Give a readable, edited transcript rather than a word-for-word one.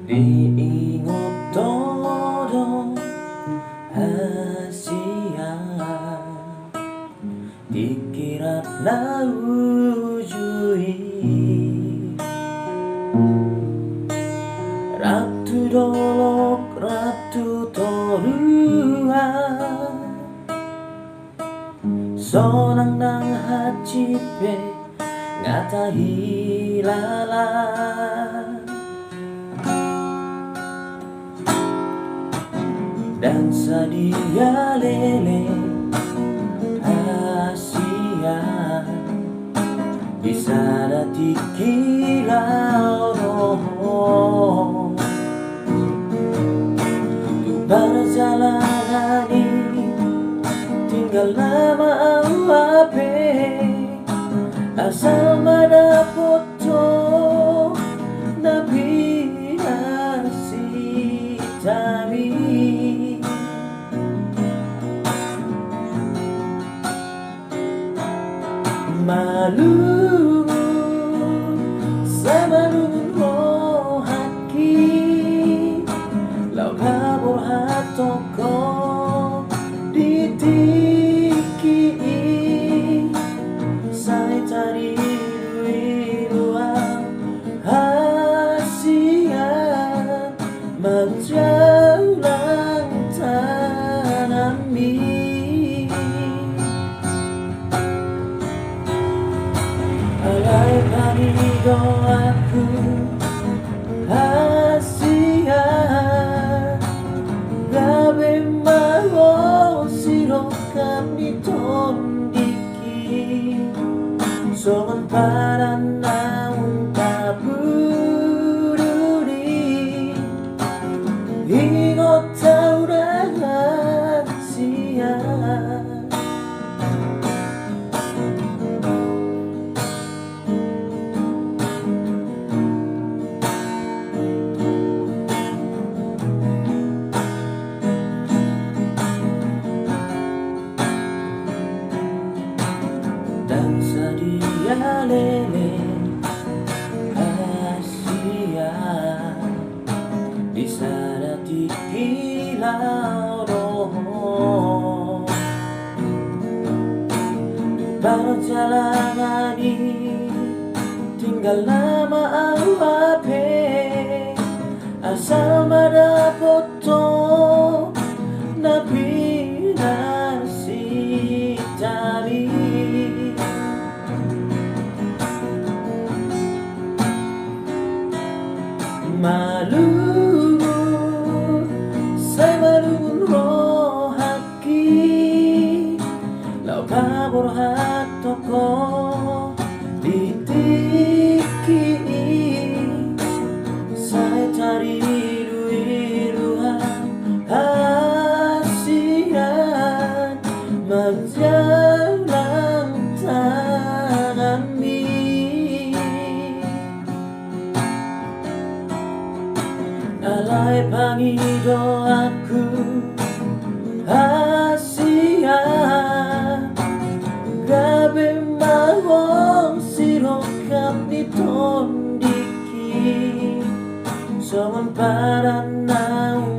Ingot todo Hassian dikira naujui Ratu dolok ratu torua sonang nang hacipe ngata hilala dan sadia lele Hassian bisa dati kilau roh tu perjalanan ini tinggal nama awape asal mana foto nabi Hassian tami malu sama nunggu haki lau kabur hatoko ditiki saya tadi dua Hassian menjalang tanami alai kami doaku Hassian gabe mau siro kami tondiki songon para naung kabuduri ingot tau Hassian dan sadia lele Hassian disadati kilau roh perjalanan ini tinggal nama awape asal ada foto nabi Hassian tali malu saya malu roh haki lau kabur hatoko ditiki saya cari dua Hassian menjalang tanami alai pangi doaku Hassian gabe mau siro kami tondiki songon para naung